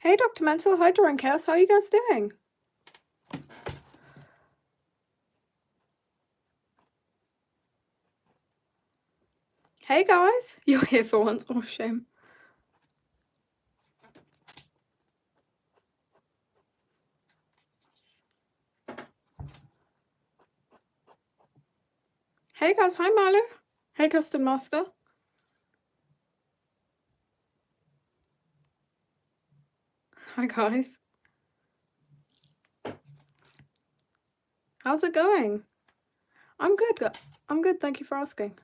Hey, Dr. Mental. Hi, Dorincast. How are you guys doing? Hey, guys. You're here for once. Oh, shame. Hey, guys. Hi, Marlo. Hey, Custom Master. Hi, guys. How's it going? I'm good. I'm good. Thank you for asking.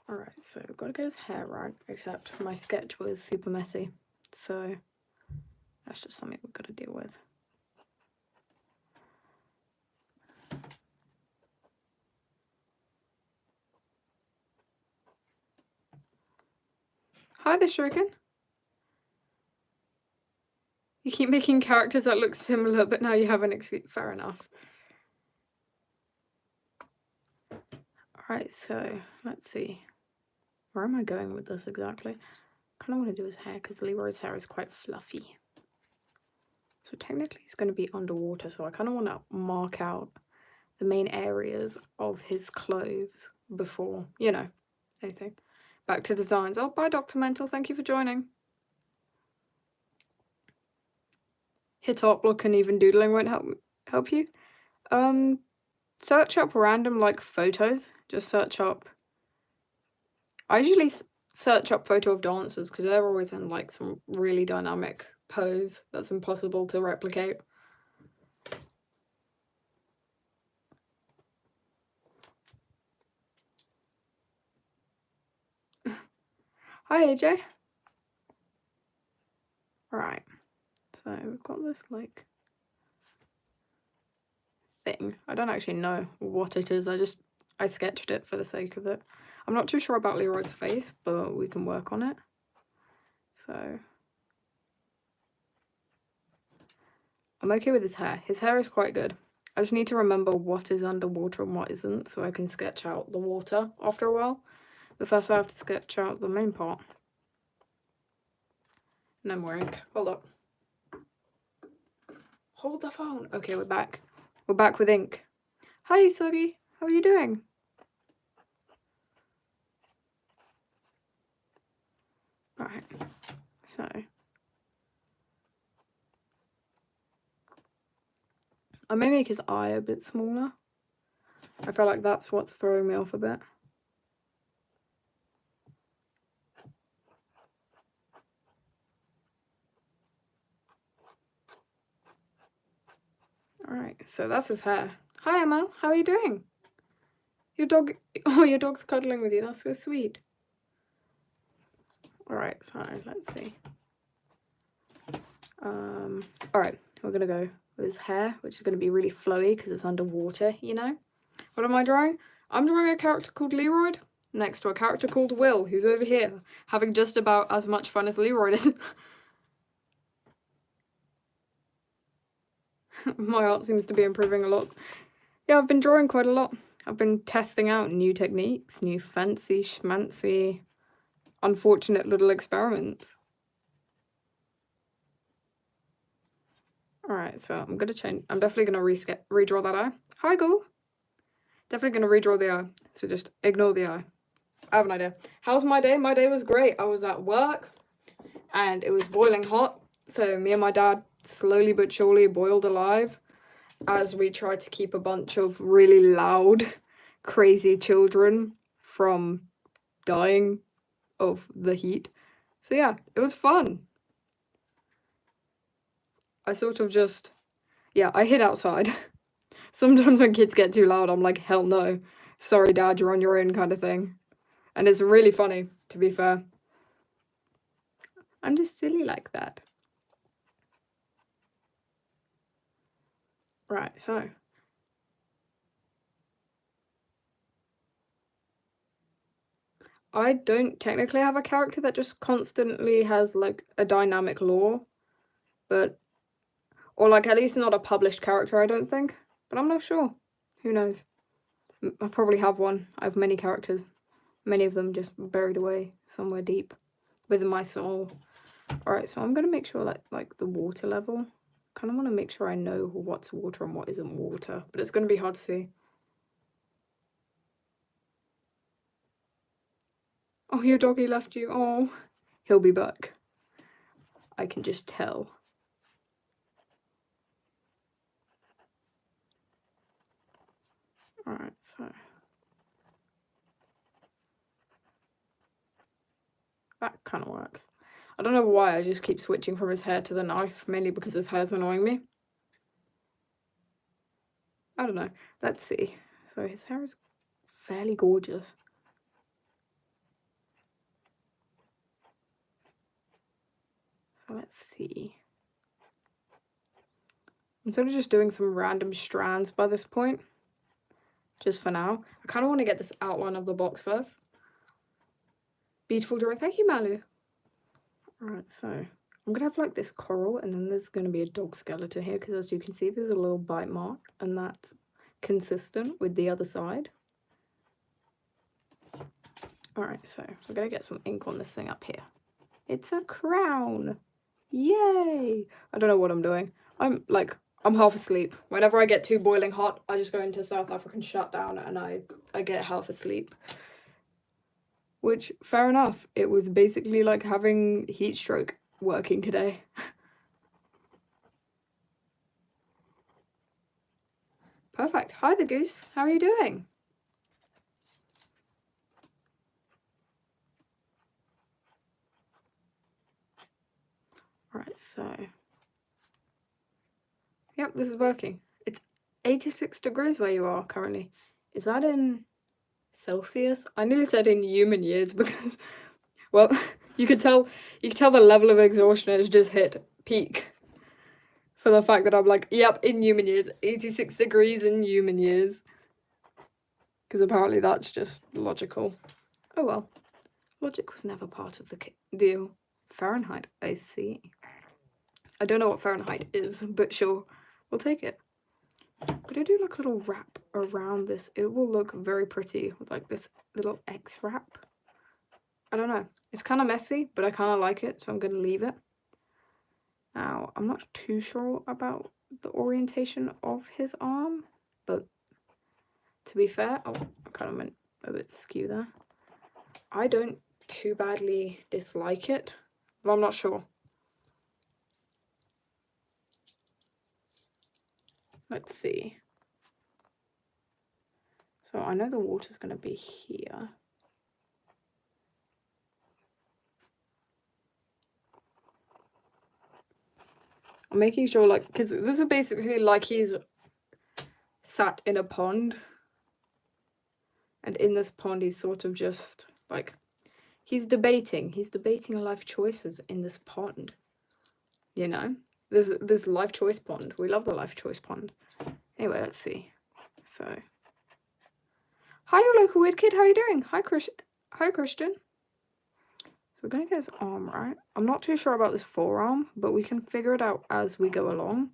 Alright, so I've got to get his hair right, except my sketch was super messy. So that's just something we've got to deal with. Hi there, Shuriken. You keep making characters that look similar, but now you have an excuse. Fair enough. Alright, so let's see. Where am I going with this exactly? I kind of want to do his hair because Leroy's hair is quite fluffy. So technically he's going to be underwater, so I kind of want to mark out the main areas of his clothes before, you know, anything. Back to designs. Oh, bye, Dr. Mental. Thank you for joining. Hit up look and even doodling won't help you. Search up random like photos. Just search up. I usually search up photo of dancers because they're always in like some really dynamic pose that's impossible to replicate. Hi, AJ. Right. So we've got this like thing. I don't actually know what it is. I sketched it for the sake of it. I'm not too sure about Leroy's face, but we can work on it. So I'm okay with his hair. His hair is quite good. I just need to remember what is underwater and what isn't, so I can sketch out the water after a while. But first I have to sketch out the main part. No more ink. Hold up. Hold the phone. Okay, we're back. We're back with ink. Hi, Soggy. How are you doing? Alright. So I may make his eye a bit smaller. I feel like that's what's throwing me off a bit. Alright, so that's his hair. Hi, Emma. How are you doing? Your dog... Oh, your dog's cuddling with you. That's so sweet. Alright, so let's see. Alright, we're gonna go with his hair, which is gonna be really flowy because it's underwater, you know? What am I drawing? I'm drawing a character called Leroy next to a character called Will, who's over here, having just about as much fun as Leroy is. My art seems to be improving a lot. Yeah, I've been drawing quite a lot. I've been testing out new techniques, new fancy schmancy, unfortunate little experiments. Alright, so I'm gonna change. I'm definitely gonna redraw that eye. Hi, Ghoul. Definitely gonna redraw the eye, so just ignore the eye. I have an idea. How's my day? My day was great. I was at work, and it was boiling hot, so me and my dad slowly but surely boiled alive as we tried to keep a bunch of really loud, crazy children from dying of the heat. So yeah, it was fun. I sort of just, yeah, I hid outside. Sometimes when kids get too loud, I'm like, hell no. Sorry, Dad, you're on your own kind of thing. And it's really funny, to be fair. I'm just silly like that. Right, so. I don't technically have a character that just constantly has, like, a dynamic lore. But, or, like, at least not a published character, I don't think. But I'm not sure. Who knows? I probably have one. I have many characters. Many of them just buried away somewhere deep within my soul. Alright, so I'm going to make sure that, like, the water level, kind of want to make sure I know what's water and what isn't water, but it's going to be hard to see. Oh, your doggy left you. Oh, he'll be back. I can just tell. Alright, so that kind of works. I don't know why I just keep switching from his hair to the knife, mainly because his hair's annoying me. I don't know. Let's see. So his hair is fairly gorgeous. So let's see. I'm sort of just doing some random strands by this point. Just for now. I kind of want to get this outline of the box first. Beautiful drawing. Thank you, Malu. Alright, so I'm going to have like this coral, and then there's going to be a dog skeleton here, because as you can see, there's a little bite mark, and that's consistent with the other side. Alright, so we're going to get some ink on this thing up here. It's a crown! Yay! I don't know what I'm doing. I'm half asleep. Whenever I get too boiling hot, I just go into South African shutdown and I get half asleep. Which, fair enough. It was basically like having heat stroke working today. Perfect. Hi, the goose. How are you doing? Alright, so... Yep, this is working. It's 86 degrees where you are currently. Is that in Celsius? I nearly said in human years because, well, you could tell the level of exhaustion has just hit peak. For the fact that I'm like, yep, in human years, 86 degrees in human years. Because apparently that's just logical. Oh well. Logic was never part of the deal. Fahrenheit, I see. I don't know what Fahrenheit is, but sure, we'll take it. But I do like a little wrap around this. It will look very pretty with like this little X wrap. I don't know. It's kind of messy, but I kind of like it, so I'm going to leave it. Now, I'm not too sure about the orientation of his arm, but to be fair, oh, I kind of went a bit skew there. I don't too badly dislike it, but I'm not sure. Let's see. So I know the water's going to be here. I'm making sure, like, because this is basically like he's sat in a pond. And in this pond, he's sort of just, like, he's debating life choices in this pond. You know? This life choice pond. We love the life choice pond. Anyway, let's see. So, hi, your local weird kid. How are you doing? Hi, Christian. So we're gonna get his arm right. I'm not too sure about this forearm, but we can figure it out as we go along.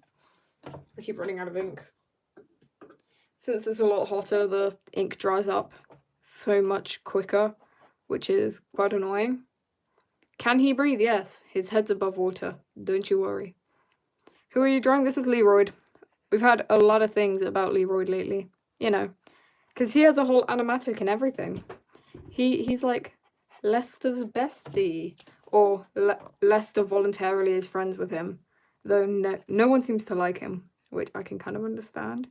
I keep running out of ink. Since it's a lot hotter, the ink dries up so much quicker, which is quite annoying. Can he breathe? Yes. His head's above water. Don't you worry. Who are you drawing? This is Leroyd. We've had a lot of things about Leroyd lately. You know, because he has a whole animatic and everything. He's like Lester's bestie. Or Lester voluntarily is friends with him. Though no one seems to like him, which I can kind of understand,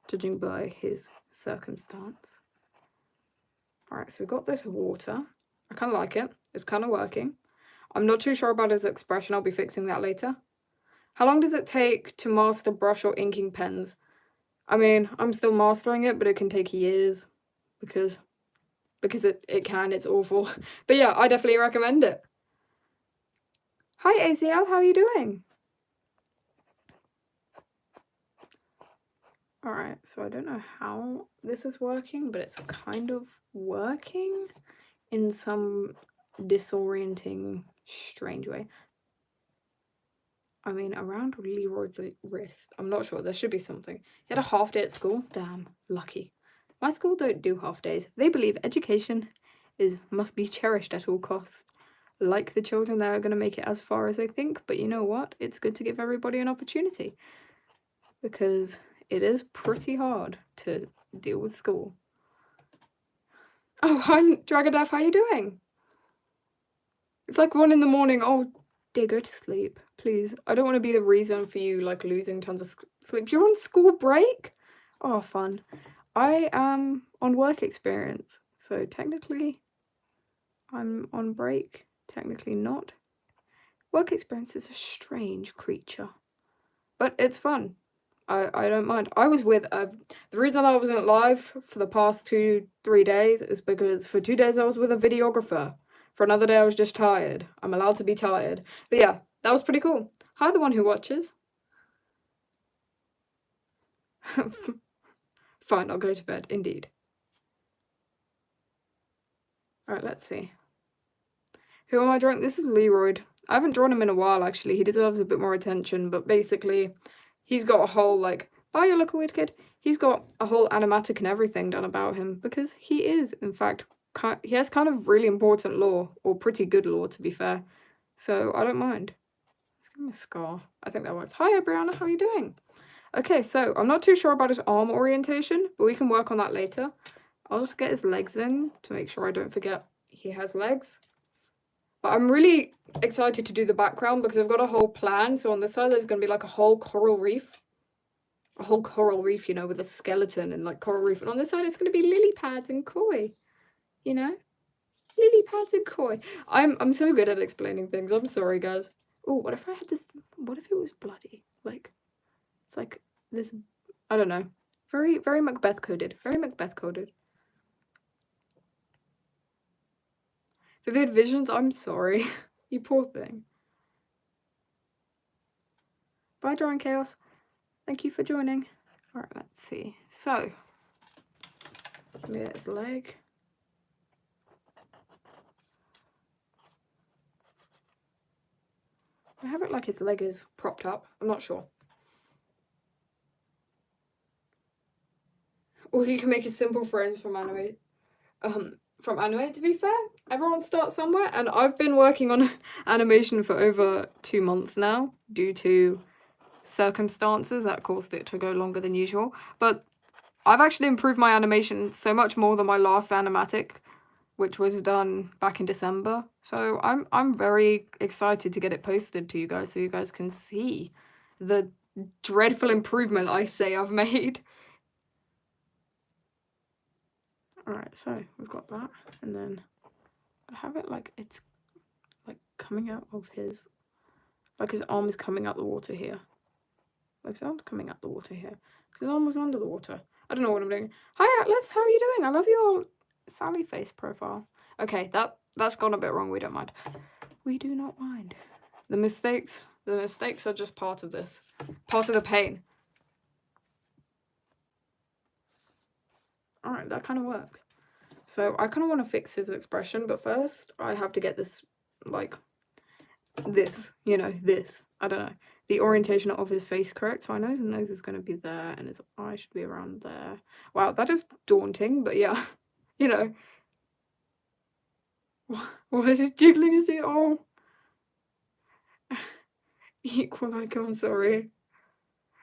judging by his circumstance. Alright, so we've got this water. I kind of like it. It's kind of working. I'm not too sure about his expression. I'll be fixing that later. How long does it take to master brush or inking pens? I mean, I'm still mastering it, but it can take years. Because it can. It's awful. But yeah, I definitely recommend it. Hi, ACL. How are you doing? Alright, so I don't know how this is working, but it's kind of working in some disorienting, strange way. I mean, around Leroyd's wrist. I'm not sure. There should be something. He had a half day at school. Damn, lucky. My school don't do half days. They believe education must be cherished at all costs. like the children that are going to make it as far as they think, but you know what? It's good to give everybody an opportunity, because it is pretty hard to deal with school. Oh, hi, Dragondaff, how you doing? It's like 1 a.m. Oh, dear, go to sleep, please. I don't want to be the reason for you, like, losing tons of sleep. You're on school break? Oh, fun. I am on work experience, so technically I'm on break. Technically not. Work experience is a strange creature, but it's fun. I don't mind. I was with the reason I wasn't live for the past 2-3 days is because for 2 days I was with a videographer. For another day I was just tired. I'm allowed to be tired. But yeah, that was pretty cool. Hi, the one who watches. Fine, I'll go to bed. Indeed. Alright, let's see. Who am I drawing? This is Leroyd. I haven't drawn him in a while, actually. He deserves a bit more attention, but basically, he's got a whole, like, bye, you look a weird kid. He's got a whole animatic and everything done about him, because he is, in fact, he has kind of really important lore, or pretty good lore, to be fair. So, I don't mind. Let's give him a scar. I think that works. Hi, Brianna, how are you doing? Okay, so, I'm not too sure about his arm orientation, but we can work on that later. I'll just get his legs in, to make sure I don't forget he has legs. But I'm really excited to do the background because I've got a whole plan. So on this side, there's going to be like a whole coral reef. A whole coral reef, you know, with a skeleton and like coral reef. And on this side, it's going to be lily pads and koi. You know? Lily pads and koi. I'm so good at explaining things. I'm sorry, guys. Oh, what if I had this... What if it was bloody? Like, it's like this... I don't know. Very, very Macbeth coded. Very Macbeth coded. Vivid visions, I'm sorry. You poor thing. Bye, Drawing Chaos. Thank you for joining. Alright, let's see. So, let me get his leg. I have it like his leg is propped up. I'm not sure. Or you can make a simple friends from anime. To be fair, everyone starts somewhere, and I've been working on animation for over 2 months now due to circumstances that caused it to go longer than usual. But I've actually improved my animation so much more than my last animatic, which was done back in December. So I'm very excited to get it posted to you guys so you guys can see the dreadful improvement I say I've made. Alright, so we've got that, and then I have it like it's like coming out of his, like his arm is coming out the water here. Like his arm's coming out the water here. His arm was under the water. I don't know what I'm doing. Hi Atlas, how are you doing? I love your Sally face profile. Okay, that's gone a bit wrong. We don't mind. We do not mind. The mistakes are just part of this. Part of the pain. Alright, that kind of works. So I kind of want to fix his expression, but first I have to get this, like, this, you know, this. I don't know. The orientation of his face correct. So I know his nose is going to be there and his eye should be around there. Wow, that is daunting, but yeah, you know. Why is he jiggling his ear? Oh. Equal icon, I'm sorry.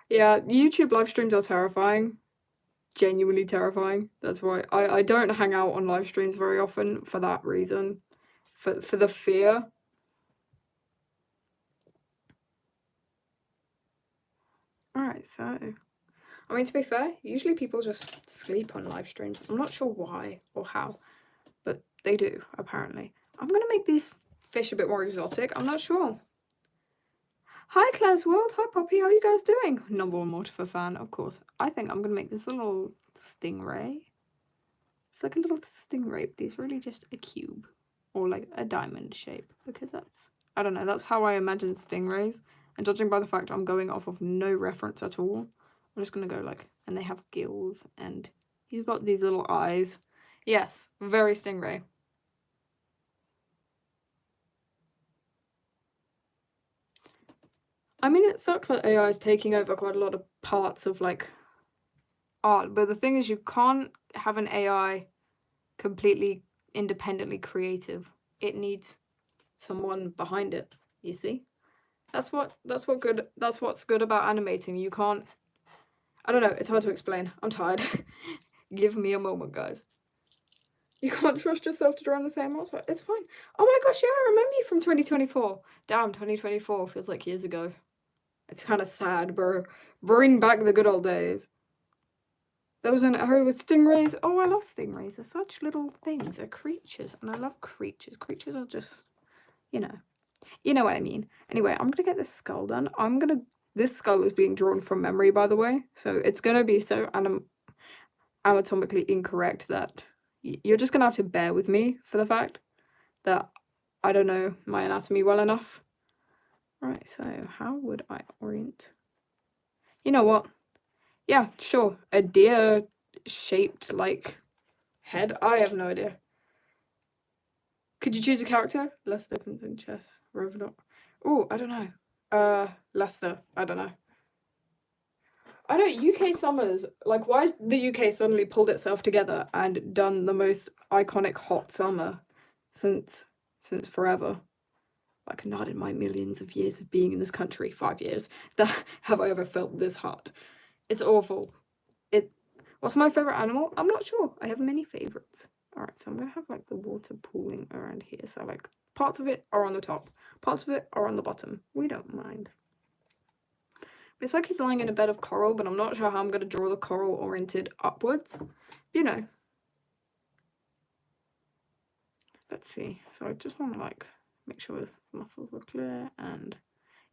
Yeah, YouTube live streams are terrifying. Genuinely terrifying. That's why I don't hang out on live streams very often for that reason. For the fear. Alright, so I mean, to be fair, usually people just sleep on live streams. I'm not sure why or how, but they do, apparently. I'm gonna make these fish a bit more exotic. I'm not sure. Hi, Claire's World. Hi, Poppy. How are you guys doing? Number one Mortifer fan, of course. I think I'm gonna make this little stingray. It's like a little stingray, but he's really just a cube. Or like a diamond shape, because that's, I don't know, that's how I imagine stingrays. And judging by the fact I'm going off of no reference at all, I'm just gonna go like, and they have gills, and he's got these little eyes. Yes, very stingray. I mean, it sucks that AI is taking over quite a lot of parts of, like, art, but the thing is you can't have an AI completely independently creative. It needs someone behind it, you see? That's what's good about animating. You can't, I don't know, it's hard to explain. I'm tired. Give me a moment, guys. You can't trust yourself to draw on the same outside. It's fine. Oh my gosh, yeah, I remember you from 2024. Damn, 2024 feels like years ago. It's kind of sad, bro. Bring back the good old days. There was an arrow with stingrays. Oh, I love stingrays. They're such little things. They're creatures, and I love creatures. Creatures are just, you know what I mean. Anyway, I'm gonna get this skull done. This skull is being drawn from memory, by the way, so it's gonna be so anatomically incorrect that you're just gonna have to bear with me for the fact that I don't know my anatomy well enough. Right, so how would I orient? You know what? Yeah, sure. A deer-shaped, like, head? I have no idea. Could you choose a character? Lester comes in chess. Rovenot. Oh, I don't know. Lester. I don't know. I know UK summers, like, why has the UK suddenly pulled itself together and done the most iconic hot summer since forever? Like, not in my millions of years of being in this country, 5 years, that have I ever felt this hot. It's awful. What's my favourite animal? I'm not sure. I have many favourites. Alright, so I'm going to have, like, the water pooling around here. So, like, parts of it are on the top. Parts of it are on the bottom. We don't mind. It's like he's lying in a bed of coral, but I'm not sure how I'm going to draw the coral oriented upwards. You know. Let's see. So I just want to, like, make sure the muscles are clear and,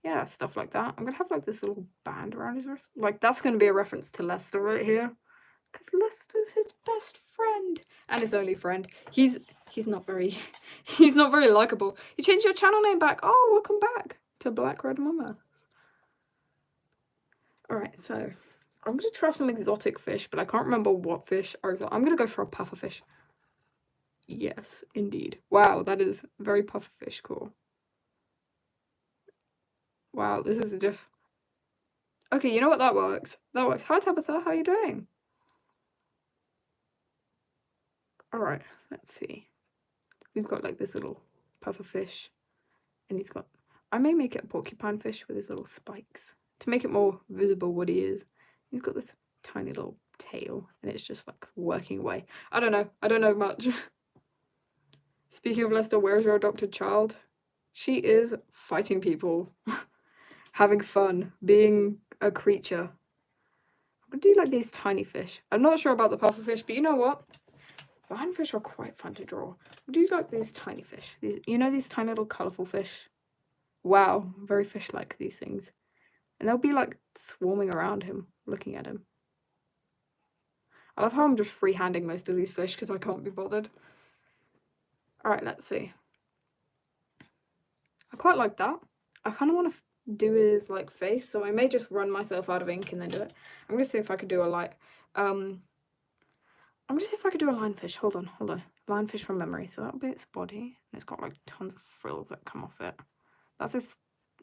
yeah, stuff like that. I'm going to have, like, this little band around his wrist. Like, that's going to be a reference to Lester right here. Because Lester's his best friend. And his only friend. He's not very, he's not very likable. You changed your channel name back. Oh, welcome back to Black Red Mama. Alright, so I'm going to try some exotic fish, but I can't remember what fish are exotic. I'm going to go for a pufferfish. Yes, indeed. Wow, that is very pufferfish cool. Wow, this is just... Okay, you know what? That works. That works. Hi, Tabitha. How are you doing? Alright, let's see. We've got, like, this little pufferfish. And he's got... I may make it a porcupine fish with his little spikes to make it more visible what he is. He's got this tiny little tail, and it's just, like, working away. I don't know much. Speaking of Lester, where's your adopted child? She is fighting people, having fun, being a creature. I'm gonna do, like, these tiny fish. I'm not sure about the pufferfish, but you know what? Lionfish are quite fun to draw. I do like these tiny fish. You know these tiny little colourful fish? Wow, very fish-like, these things. And they'll be, like, swarming around him, looking at him. I love how I'm just freehanding most of these fish because I can't be bothered. Alright, let's see. I quite like that. I kind of want to do his, like, face, so I may just run myself out of ink and then do it. I'm going to see if I could do a, like, I'm going to see if I could do a lionfish. Hold on. Lionfish from memory. So that'll be its body. And it's got, like, tons of frills that come off it. That's his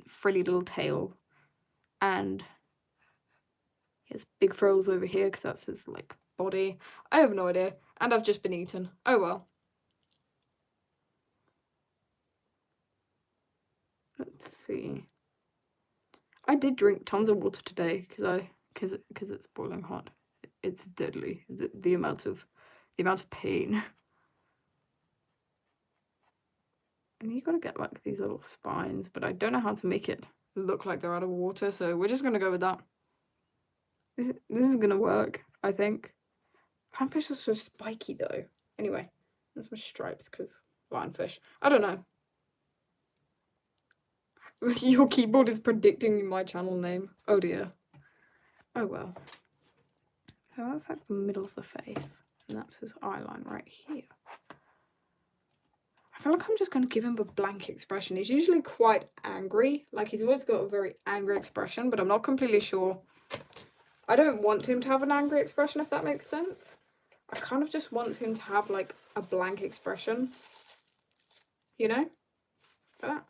frilly little tail. And he has big frills over here because that's his, like, body. I have no idea. And I've just been eaten. Oh well. Let's see. I did drink tons of water today because it's boiling hot. It's deadly. The amount of pain. And you gotta get, like, these little spines, but I don't know how to make it look like they're out of water, so we're just gonna go with that. This is gonna work, I think. Lionfish are so spiky though. Anyway, there's some stripes because lionfish. I don't know. Your keyboard is predicting my channel name. Oh dear. Oh well. So that's like the middle of the face. And that's his eyeline right here. I feel like I'm just going to give him a blank expression. He's usually quite angry. Like, he's always got a very angry expression, but I'm not completely sure. I don't want him to have an angry expression, if that makes sense. I kind of just want him to have, like, a blank expression. You know? Like that.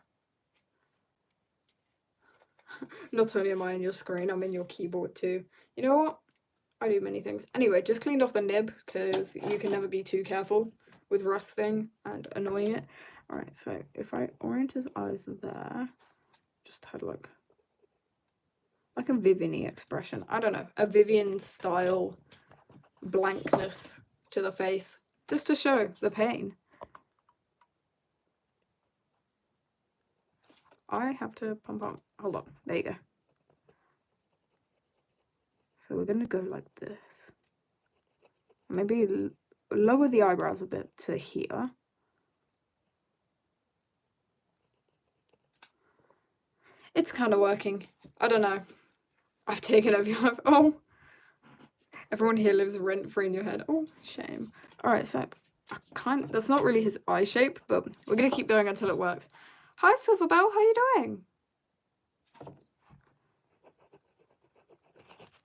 Not only am I on your screen, I'm in your keyboard too. You know what? I do many things. Anyway, just cleaned off the nib because you can never be too careful with rusting and annoying it. Alright, so if I orient his eyes there, just had like a Vivian-y expression. I don't know, a Vivian style blankness to the face, just to show the pain. I have to pump up. Hold on, there you go. So we're gonna go like this. Maybe lower the eyebrows a bit to here. It's kind of working. I don't know. I've taken over your life. Oh. Everyone here lives rent-free in your head. Oh, shame. Alright, so that's not really his eye shape, but we're gonna keep going until it works. Hi, Silverbell, how you doing?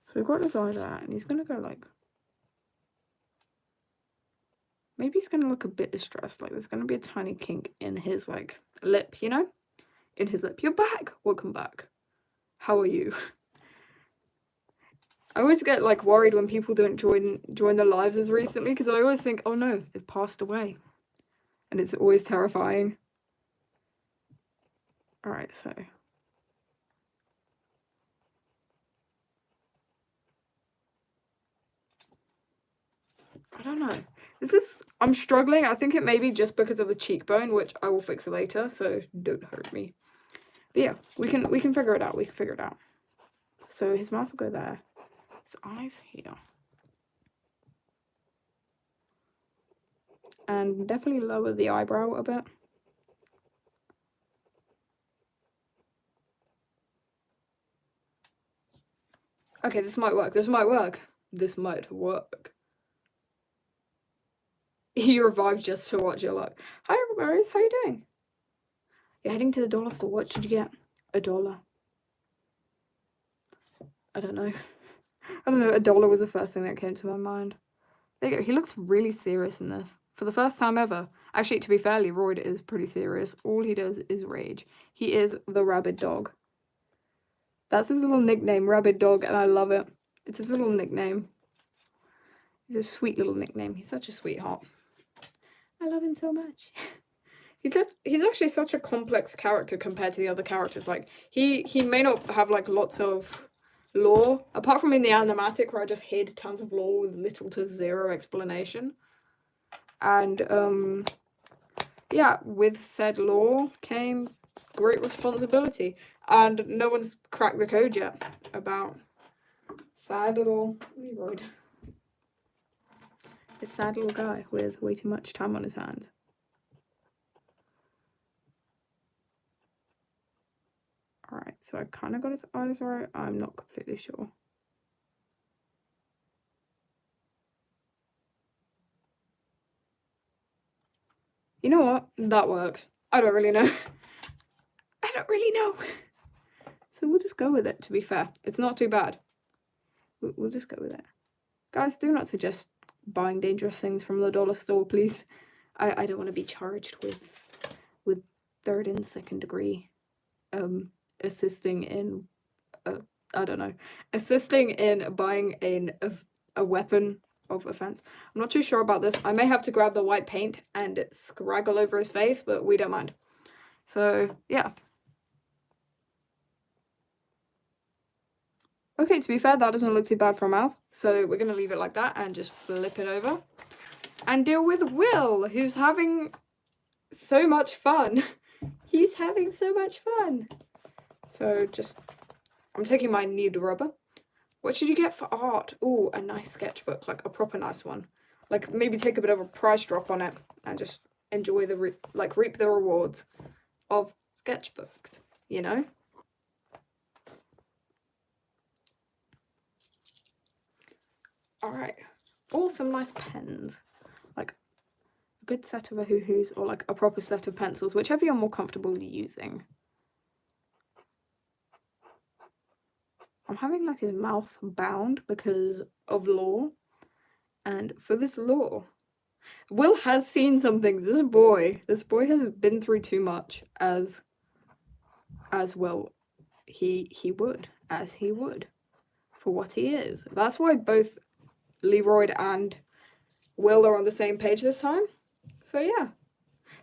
So we've got his eye there, and he's gonna go like... Maybe he's gonna look a bit distressed, like there's gonna be a tiny kink in his, like, lip, you know? In his lip. You're back! Welcome back. How are you? I always get, like, worried when people don't join their lives as recently, because I always think, oh no, they've passed away. And it's always terrifying. Alright, so... I don't know. I'm struggling. I think it may be just because of the cheekbone, which I will fix later, so don't hurt me. But yeah, we can figure it out. We can figure it out. So his mouth will go there. His eyes here. And definitely lower the eyebrow a bit. Okay, this might work. This might work. This might work. You revived just to watch your luck. Hi, Rose. How you doing? You're heading to the dollar store. What should you get? $1. I don't know. I don't know. $1 was the first thing that came to my mind. There you go. He looks really serious in this. For the first time ever. Actually, to be fair, Leroy is pretty serious. All he does is rage. He is the rabid dog. That's his little nickname, Rabid Dog, and I love it. It's his little nickname. It's a sweet little nickname. He's such a sweetheart. I love him so much. He's actually such a complex character compared to the other characters. Like, he may not have, like, lots of lore, apart from in the animatic where I just hid tons of lore with little to zero explanation. And, yeah, with said lore came great responsibility. And no one's cracked the code yet about sad little Leroy. This sad little guy with way too much time on his hands. Alright, so I kind of got his eyes right. I'm not completely sure. You know what? That works. I don't really know. I don't really know. So we'll just go with it, to be fair. It's not too bad. We'll just go with it. Guys, do not suggest buying dangerous things from the dollar store, please. I don't want to be charged with third and second degree assisting in I don't know, assisting in buying a weapon of offense. I'm not too sure about this. I may have to grab the white paint and scraggle over his face, but we don't mind. So yeah. Okay, to be fair, that doesn't look too bad for a mouth. So we're going to leave it like that and just flip it over. And deal with Will, who's having so much fun. He's having so much fun. So just, I'm taking my nude rubber. What should you get for art? Ooh, a nice sketchbook, like a proper nice one. Like maybe take a bit of a price drop on it and just enjoy the, reap the rewards of sketchbooks, you know? Alright, or some nice pens, like a good set of ahoo-hoos or like a proper set of pencils, whichever you're more comfortable using. I'm having like his mouth bound because of lore, and for this lore, Will has seen some things. This boy has been through too much, as well he would for what he is. That's why both Leroy and Will are on the same page this time. So yeah.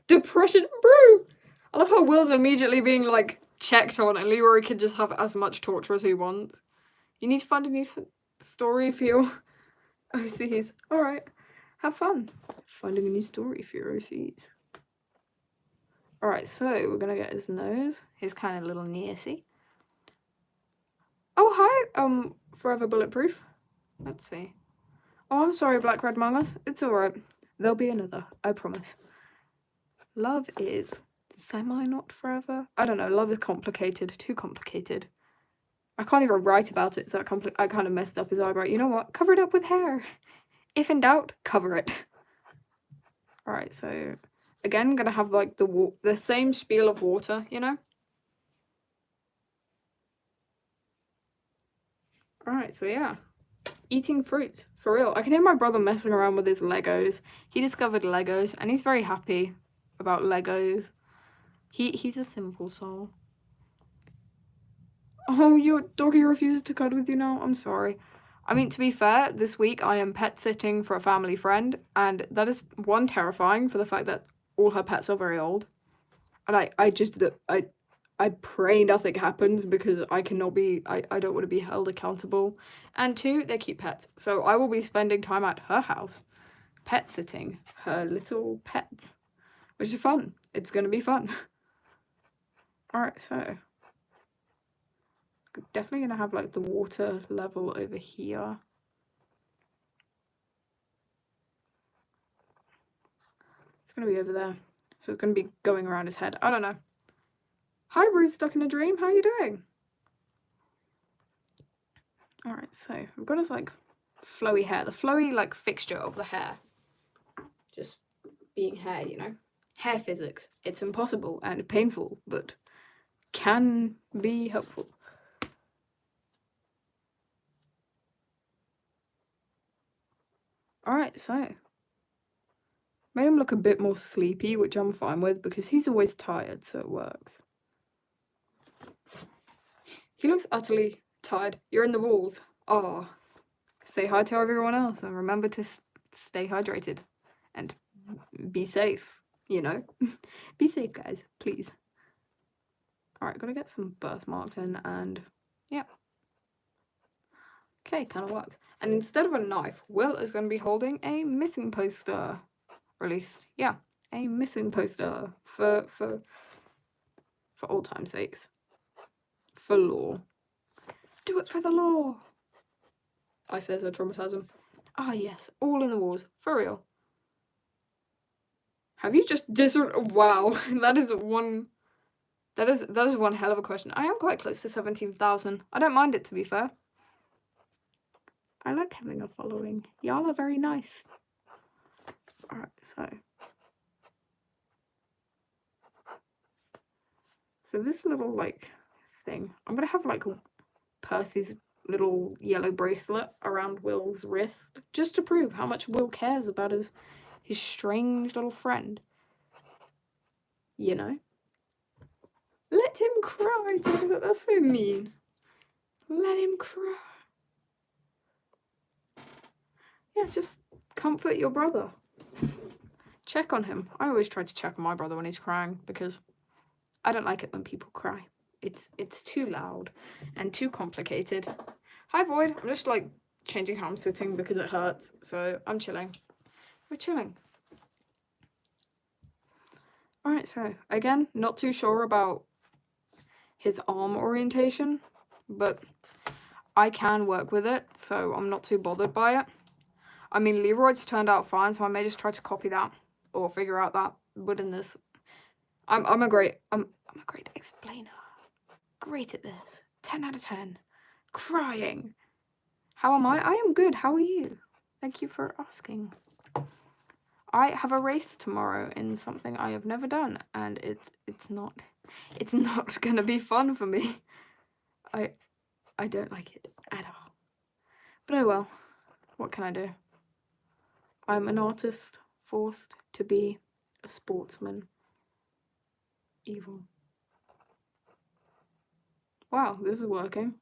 Depression, bro! I love how Will's immediately being, like, checked on, and Leroy can just have as much torture as he wants. You need to find a new story for your OCs. Alright, have fun finding a new story for your OCs. Alright, so we're gonna get his nose. His kind of little nearsie. Oh, hi, Forever Bulletproof. Let's see. Oh, I'm sorry, Black Red Mammoth. It's alright. There'll be another, I promise. Love is semi-not forever. I don't know, love is complicated. Too complicated. I can't even write about it, so I kind of messed up his eyebrow. You know what? Cover it up with hair. If in doubt, cover it. Alright, so again, gonna have like the same spiel of water, you know? Alright, so yeah. Eating fruit, for real. I can hear my brother messing around with his Legos. He discovered Legos, and he's very happy about Legos. He's a simple soul. Oh, your doggy refuses to cuddle with you now? I'm sorry. I mean, to be fair, this week I am pet sitting for a family friend, and that is, one, terrifying for the fact that all her pets are very old. And I pray nothing happens because I cannot be, I don't want to be held accountable. And two, they're cute pets. So I will be spending time at her house, pet sitting her little pets, which is fun. It's going to be fun. Alright, so definitely going to have like the water level over here. It's going to be over there. So it's going to be going around his head. I don't know. Hi, Ruth, stuck in a dream. How are you doing? Alright, so we've got his like flowy hair. The flowy like fixture of the hair. Just being hair, you know? Hair physics. It's impossible and painful, but can be helpful. Alright, so made him look a bit more sleepy, which I'm fine with because he's always tired, so it works. He looks utterly tired. You're in the walls. Oh, say hi to everyone else and remember to stay hydrated and be safe, you know? Be safe, guys, please. Alright, gotta get some birthmarks in and yeah. Okay, kind of works. And instead of a knife, Will is going to be holding a missing poster. Or at least, yeah, a missing poster for old time's sakes. For law. Do it for the law. I says a traumatism. Ah, yes, all in the walls, for real. Have you just wow, that is one hell of a question. I am quite close to 17,000. I don't mind it, to be fair. I like having a following. Y'all are very nice. Alright, so this little, like, thing. I'm gonna have, like, Percy's little yellow bracelet around Will's wrist, just to prove how much Will cares about his strange little friend. You know? Let him cry, Tabitha. That's so mean. Let him cry. Yeah, just comfort your brother. Check on him. I always try to check on my brother when he's crying because I don't like it when people cry. It's too loud and too complicated. Hi, Void. I'm just like changing how I'm sitting because it hurts. So I'm chilling. We're chilling. Alright, so again, not too sure about his arm orientation, but I can work with it, so I'm not too bothered by it. I mean, Leroy's turned out fine, so I may just try to copy that or figure out that. But in this, I'm a great explainer. Great at this. 10 out of 10. Crying. How am I? I am good. How are you? Thank you for asking. I have a race tomorrow in something I have never done, and it's not gonna be fun for me. I don't like it at all. But oh well. What can I do? I'm an artist forced to be a sportsman. Evil. Wow, this is working.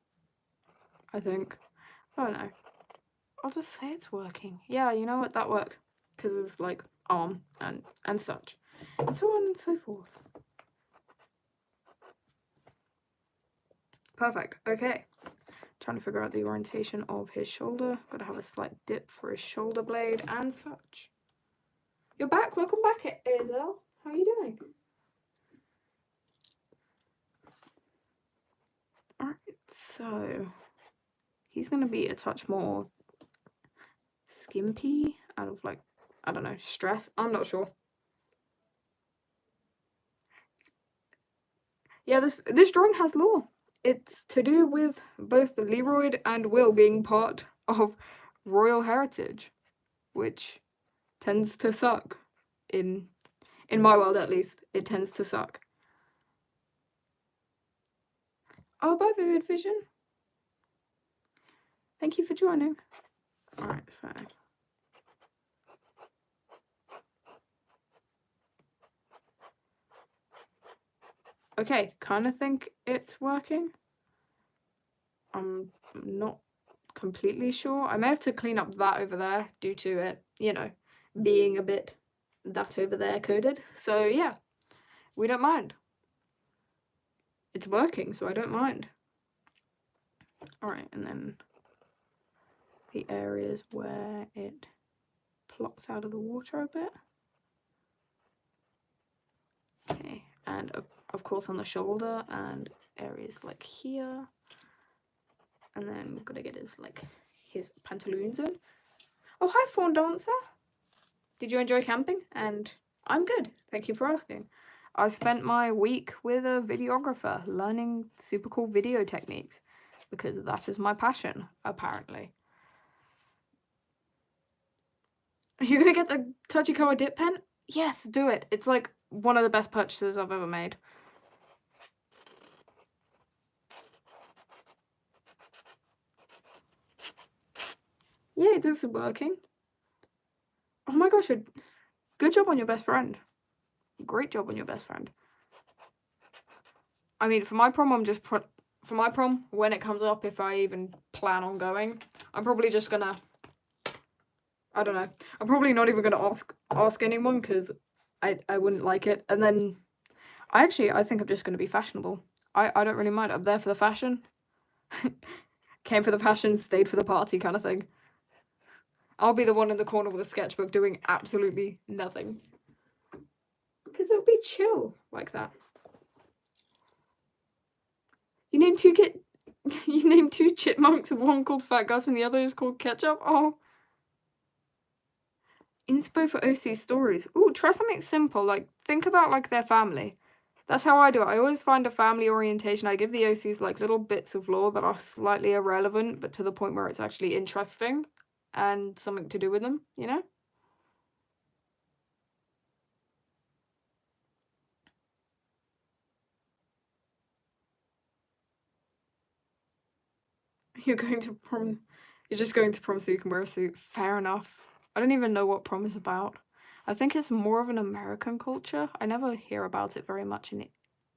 I think. I don't know. I'll just say it's working. Yeah, you know what? That worked. Because it's like arm and such. and so on and so forth. Perfect. Okay. Trying to figure out the orientation of his shoulder. Gotta have a slight dip for his shoulder blade and such. You're back. Welcome back, Azel. How are you doing? Alright, so he's gonna be a touch more skimpy out of like, I don't know, stress. I'm not sure. Yeah, this drawing has lore. It's to do with both Leroy and Will being part of royal heritage, which tends to suck. In my world, at least, it tends to suck. Oh, bye, Vivid Vision. Thank you for joining. Alright, so okay, kind of think it's working. I'm not completely sure. I may have to clean up that over there due to it, you know, being a bit that over there coded. So yeah, we don't mind. It's working, so I don't mind. Alright, and then the areas where it plops out of the water a bit. Okay, and of course on the shoulder and areas like here. And then we're gonna get his pantaloons in. Oh, hi, Fawn Dancer. Did you enjoy camping? And I'm good. Thank you for asking. I spent my week with a videographer learning super cool video techniques because that is my passion, apparently. Are you gonna get the Tachikawa dip pen? Yes, do it. It's like one of the best purchases I've ever made. Yay, this is working. Oh my gosh, good job on your best friend. Great job on your best friend. I mean, for my prom, when it comes up, if I even plan on going, I'm probably just gonna, I don't know, I'm probably not even gonna ask anyone because I wouldn't like it. And then I think I'm just gonna be fashionable. I don't really mind. I'm there for the fashion. Came for the passion, stayed for the party kind of thing. I'll be the one in the corner with a sketchbook doing absolutely nothing. Because it'll be chill like that. You named two chipmunks, one called Fat Gus and the other is called Ketchup? Oh. Inspo for OC stories. Ooh, try something simple, like think about like their family. That's how I do it. I always find a family orientation. I give the OCs like little bits of lore that are slightly irrelevant, but to the point where it's actually interesting and something to do with them, you know? You're just going to prom so you can wear a suit. Fair enough. I don't even know what prom is about. I think it's more of an American culture. I never hear about it very much in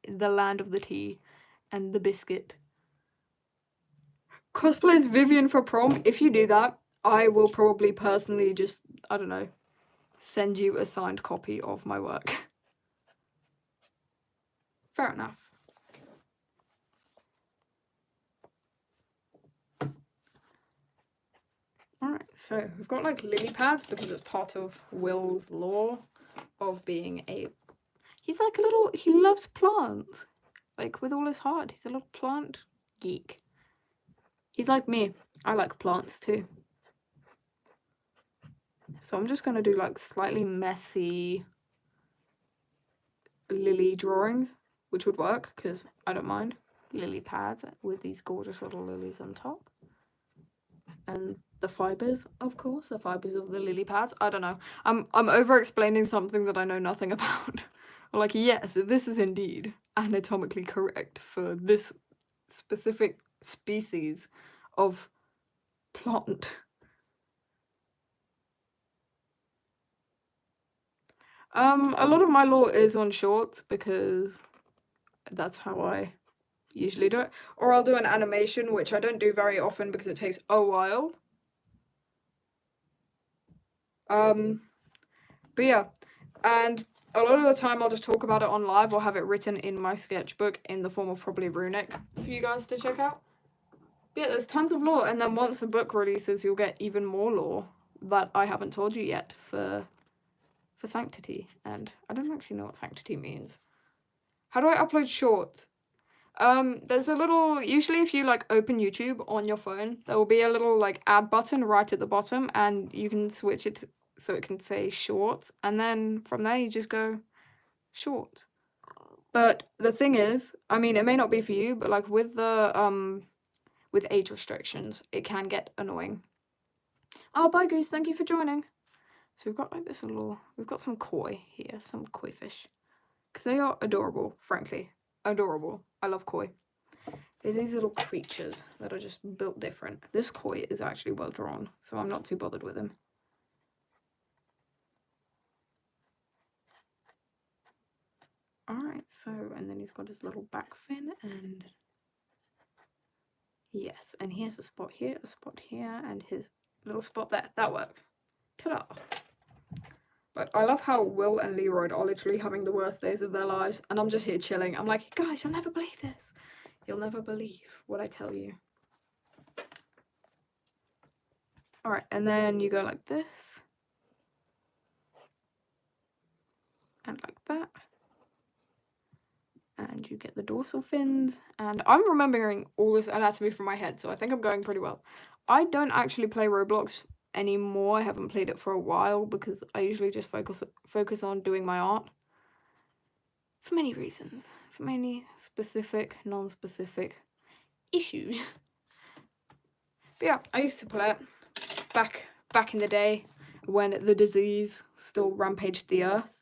the land of the tea and the biscuit. Cosplay as Vivian for prom. If you do that, I will probably personally just, I don't know, send you a signed copy of my work. Fair enough. Alright, so we've got like lily pads because it's part of Will's lore of being he's like he loves plants. Like with all his heart. He's a little plant geek. He's like me. I like plants too. So I'm just gonna do like slightly messy lily drawings, which would work because I don't mind. Lily pads with these gorgeous little lilies on top. And the fibers, of course, the fibers of the lily pads. I don't know. I'm over explaining something that I know nothing about. Like, yes, this is indeed anatomically correct for this specific species of plant. A lot of my lore is on shorts because that's how I usually do it. Or I'll do an animation, which I don't do very often because it takes a while. But yeah, and a lot of the time I'll just talk about it on live or have it written in my sketchbook in the form of probably runic for you guys to check out. But yeah, there's tons of lore, and then once the book releases, you'll get even more lore that I haven't told you yet for Sanctity, and I don't actually know what Sanctity means. How do I upload shorts? There's a little, usually if you like open YouTube on your phone, there will be a little like add button right at the bottom, and you can switch it so it can say shorts, and then from there you just go shorts. But the thing is, I mean, it may not be for you, but like with the with age restrictions, it can get annoying. Oh, bye Goose, thank you for joining. So we've got like this little, we've got some koi here, some koi fish, because they are adorable, frankly, adorable. I love koi. They're these little creatures that are just built different. This koi is actually well drawn, so I'm not too bothered with him. Alright, so, and then he's got his little back fin, and yes, and he has a spot here, and his little spot there. That works. Ta-da! But I love how Will and Leroy are literally having the worst days of their lives, and I'm just here chilling. I'm like, guys, you'll never believe this. You'll never believe what I tell you. Alright, and then you go like this. And like that. And you get the dorsal fins. And I'm remembering all this anatomy from my head, so I think I'm going pretty well. I don't actually play Roblox anymore. I haven't played it for a while because I usually just focus on doing my art. For many reasons. For many specific, non-specific issues. But yeah, I used to play it back in the day when the disease still rampaged the earth.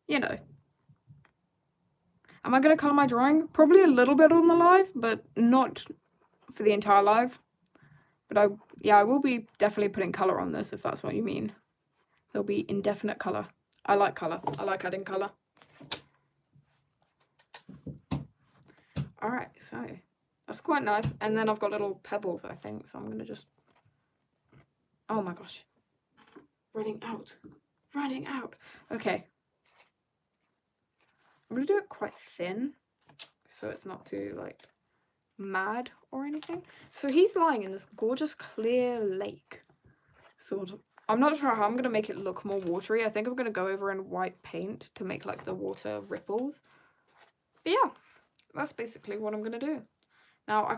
You know. Am I going to colour my drawing? Probably a little bit on the live, but not for the entire live. But I will be definitely putting colour on this, if that's what you mean. There'll be indefinite colour. I like colour. I like adding colour. Alright, so that's quite nice. And then I've got little pebbles, I think, so I'm going to just... Oh my gosh. Running out. Running out. Okay. I'm going to do it quite thin, so it's not too, like, mad or anything. So he's lying in this gorgeous clear lake, sort of. I'm not sure how I'm going to make it look more watery. I think I'm going to go over in white paint to make, like, the water ripples. But yeah, that's basically what I'm going to do. Now,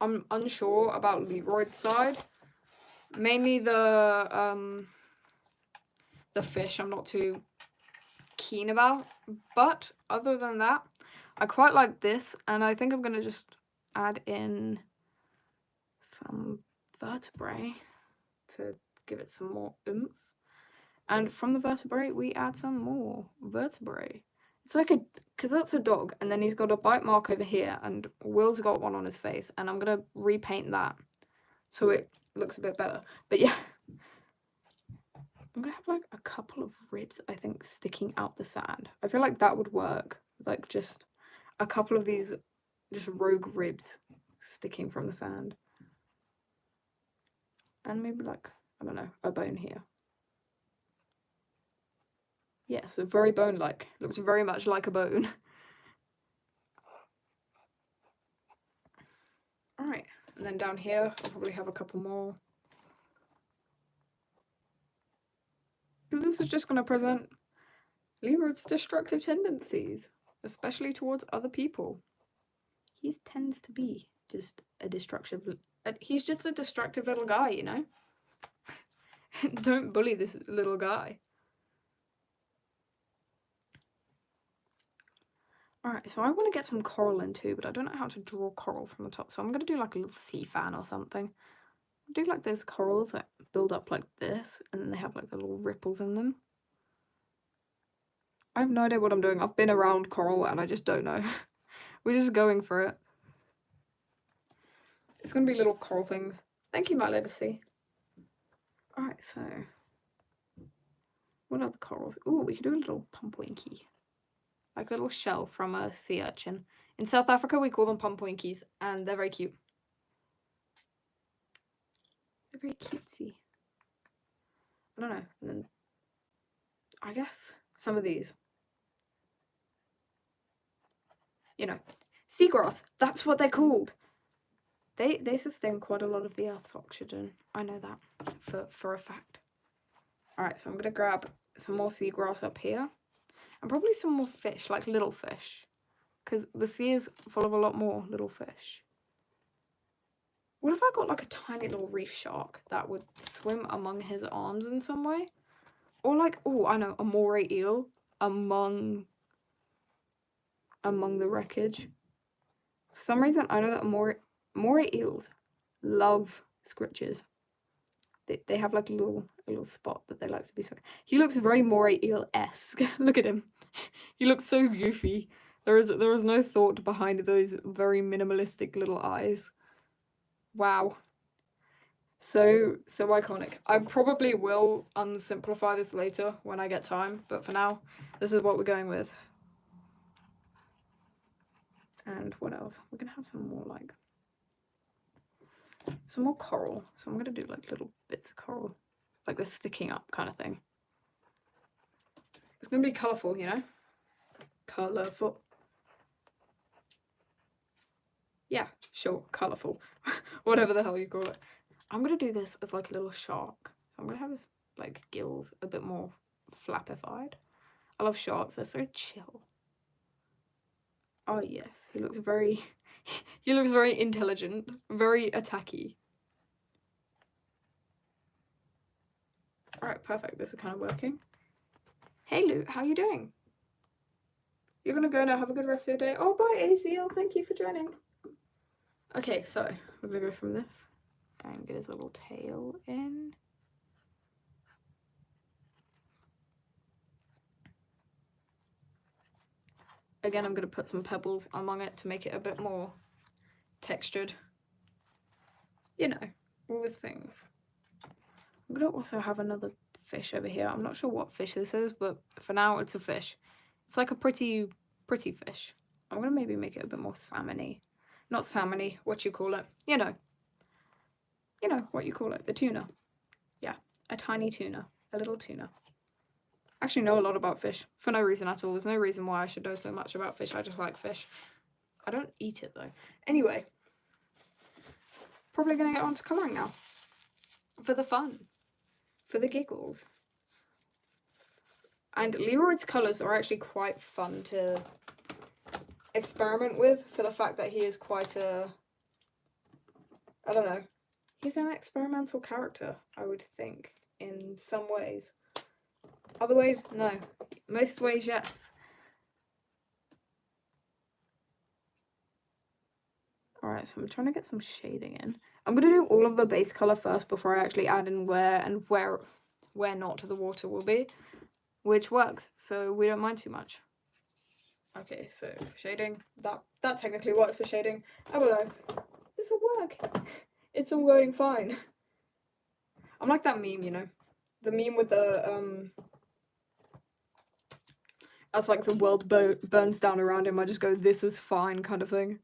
I'm unsure about Leroy's side. Mainly the fish I'm not too keen about, but other than that, I quite like this, and I think I'm gonna just add in some vertebrae to give it some more oomph. And from the vertebrae, we add some more vertebrae. It's like because that's a dog, and then he's got a bite mark over here, and Will's got one on his face, and I'm gonna repaint that so it looks a bit better. But yeah. I'm gonna have like a couple of ribs, I think, sticking out the sand. I feel like that would work. Like just a couple of these just rogue ribs sticking from the sand. And maybe like, I don't know, a bone here. Yeah, so very bone-like. Looks very much like a bone. Alright, and then down here, I'll probably have a couple more. This is just going to present Leroy's destructive tendencies, especially towards other people. He tends to be just a destructive... He's just a destructive little guy, you know? Don't bully this little guy. Alright, so I want to get some coral in too, but I don't know how to draw coral from the top, so I'm going to do like a little sea fan or something. Do like those corals that build up like this, and then they have like the little ripples in them. I have no idea what I'm doing. I've been around coral and I just don't know. We're just going for it. It's going to be little coral things. Thank you, my little sea. Alright, so... what are the corals? Ooh, we could do a little pumpwinky. Like a little shell from a sea urchin. In South Africa, we call them pumpwinkies, and they're very cute. They're very cutesy. I don't know. And then, I guess some of these. You know, seagrass, that's what they're called. They sustain quite a lot of the Earth's oxygen. I know that for a fact. Alright, so I'm going to grab some more seagrass up here. And probably some more fish, like little fish. Because the sea is full of a lot more little fish. What if I got like a tiny little reef shark that would swim among his arms in some way? Or like, oh, I know, a moray eel among the wreckage. For some reason, I know that moray eels love scritches. They have like a little spot that they like to be swimming. He looks very moray eel-esque. Look at him. He looks so goofy. There is no thought behind those very minimalistic little eyes. Wow. So iconic. I probably will unsimplify this later when I get time, but for now, this is what we're going with. And what else? We're gonna have some more like some more coral. So I'm gonna do like little bits of coral, like the sticking up kind of thing. It's gonna be colourful, you know? Colourful. Yeah, sure, colourful. Whatever the hell you call it. I'm gonna do this as like a little shark. So I'm gonna have his like gills a bit more flapified. I love sharks, they're so chill. Oh yes, he looks very intelligent, very attacky. Alright, perfect, this is kind of working. Hey Luke, how you doing? You're gonna go now, have a good rest of your day. Oh, bye ACL, thank you for joining. Okay, so we're gonna go from this and get his little tail in. Again, I'm gonna put some pebbles among it to make it a bit more textured. You know, all these things. I'm gonna also have another fish over here. I'm not sure what fish this is, but for now it's a fish. It's like a pretty fish. I'm gonna maybe make it a bit more salmon-y. Not salmon-y, what you call it. You know what you call it, the tuna. Yeah, a tiny tuna, a little tuna. I actually know a lot about fish, for no reason at all. There's no reason why I should know so much about fish, I just like fish. I don't eat it though. Anyway, probably gonna get on to colouring now. For the fun. For the giggles. And Leroyd's colours are actually quite fun to experiment with, for the fact that he is quite a, I don't know, he's an experimental character, I would think, in some ways. Other ways, no. Most ways, yes. Alright, so I'm trying to get some shading in. I'm going to do all of the base colour first before I actually add in where not the water will be. Which works, so we don't mind too much. Okay, so for shading, that technically works for shading. I don't know. This will work. It's all going fine. I'm like that meme, you know? The meme with the, as like the world burns down around him, I just go, this is fine kind of thing.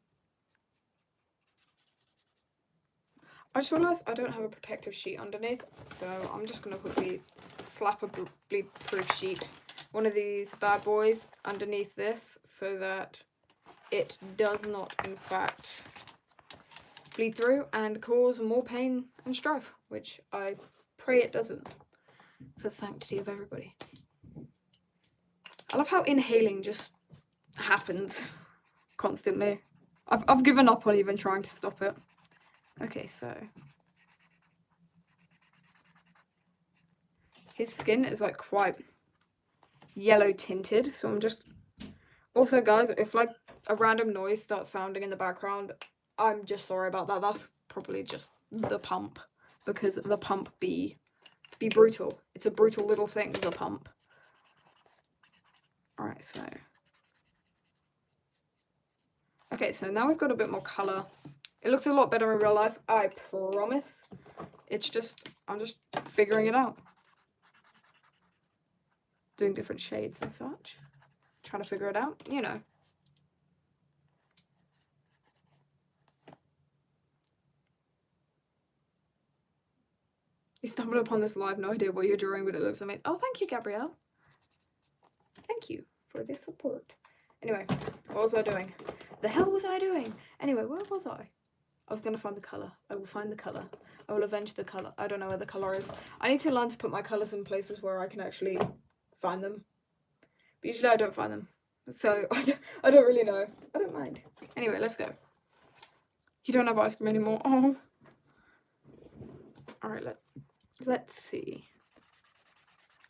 I just realised I don't have a protective sheet underneath, so I'm just going to quickly slap a bleed-proof sheet, one of these bad boys, underneath this, so that it does not, in fact, bleed through and cause more pain and strife, which I pray it doesn't, for the sanctity of everybody. I love how inhaling just happens constantly. I've given up on even trying to stop it. Okay, so his skin is like quite yellow tinted, so I'm just, also guys, if like a random noise starts sounding in the background, I'm just sorry about that. That's probably just the pump, because the pump be brutal. It's a brutal little thing, the pump. Alright, so okay, so now we've got a bit more colour. It looks a lot better in real life, I promise. It's just, I'm just figuring it out. Doing different shades and such. Trying to figure it out, you know. You stumbled upon this live, no idea what you're drawing, but it looks amazing. Oh, thank you, Gabrielle. Thank you for the support. Anyway, what was I doing? The hell was I doing? Anyway, where was I? I was gonna find the colour. I will find the colour. I will avenge the colour. I don't know where the colour is. I need to learn to put my colours in places where I can actually find them. But usually I don't find them. So I don't really know. I don't mind. Anyway, let's go. You don't have ice cream anymore. Oh. Alright, let's see.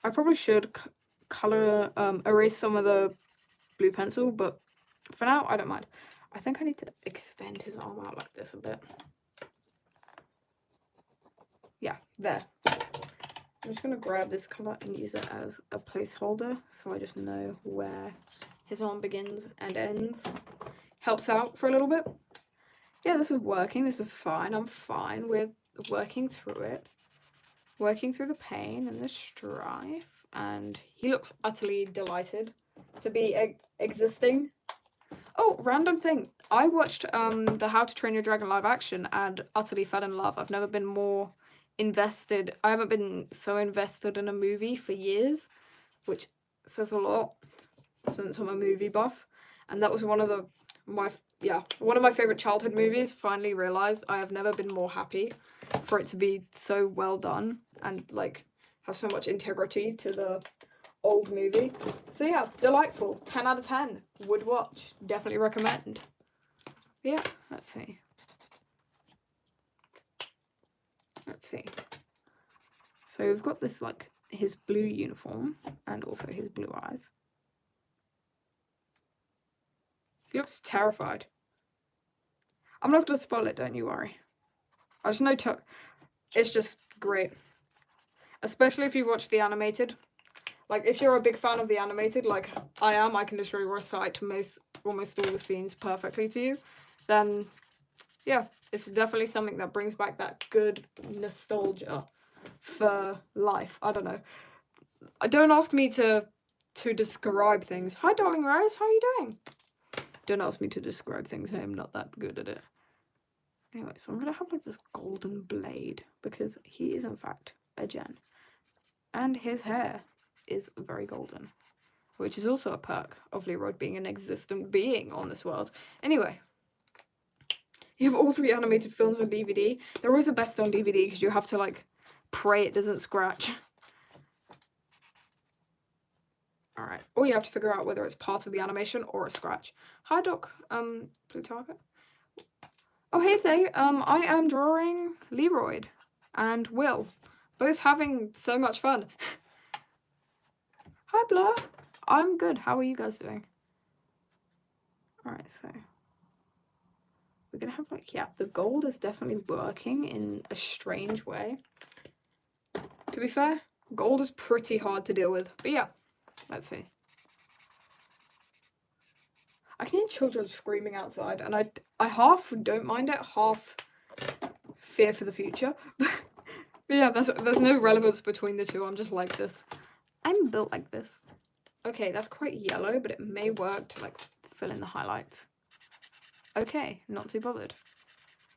I probably should colour, erase some of the blue pencil, but for now, I don't mind. I think I need to extend his arm out like this a bit. Yeah, there. I'm just going to grab this colour and use it as a placeholder, so I just know where his arm begins and ends. Helps out for a little bit. Yeah, this is working. This is fine. I'm fine with working through it. Working through the pain and the strife. And he looks utterly delighted to be existing. Oh, random thing. I watched the How to Train Your Dragon live action and utterly fell in love. I've never been more invested. I haven't been so invested in a movie for years, which says a lot since I'm a movie buff. And that was one of my favorite childhood movies. Finally realized I have never been more happy for it to be so well done and like have so much integrity to the old movie. So yeah, delightful. 10 out of 10. Would watch. Definitely recommend. Yeah, let's see. Let's see. So we've got this, like, his blue uniform and also his blue eyes. He looks terrified. I'm not going to spoil it, don't you worry. I just know it's just great. Especially if you watch the animated. Like, if you're a big fan of the animated, like I am, I can literally recite almost all the scenes perfectly to you, then, yeah, it's definitely something that brings back that good nostalgia for life. I don't know. Don't ask me to describe things. Hi, darling Rose, how are you doing? Don't ask me to describe things. I am not that good at it. Anyway, so I'm going to have, like, this golden blade, because he is, in fact, a gen. And his hair is very golden, which is also a perk of Leroy being an existent being on this world. Anyway, you have all 3 animated films on DVD. They're always the best on DVD because you have to, like, pray it doesn't scratch. Alright, or you have to figure out whether it's part of the animation or a scratch. Hi, Doc, Blue Target. Oh, hey, Zay, I am drawing Leroy and Will, both having so much fun. Hi, Blur. I'm good. How are you guys doing? Alright, so we're gonna have, like, yeah, the gold is definitely working in a strange way. To be fair, gold is pretty hard to deal with. But yeah, let's see. I can hear children screaming outside, and I half don't mind it, half fear for the future. But yeah, there's no relevance between the two. I'm just like this. I'm built like this. Okay, that's quite yellow, but it may work to, like, fill in the highlights. Okay, not too bothered.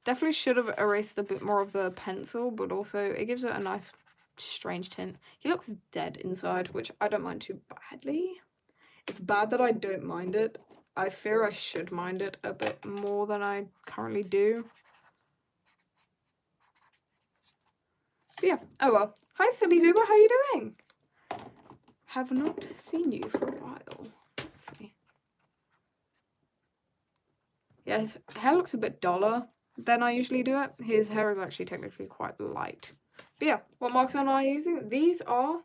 Definitely should have erased a bit more of the pencil, but also it gives it a nice strange tint. He looks dead inside, which I don't mind too badly. It's bad that I don't mind it. I fear I should mind it a bit more than I currently do. But yeah, oh well. Hi, Silly Goober, how you doing? Have not seen you for a while. Let's see. Yeah, his hair looks a bit duller than I usually do it. His hair is actually technically quite light. But yeah, what markers am I using? These are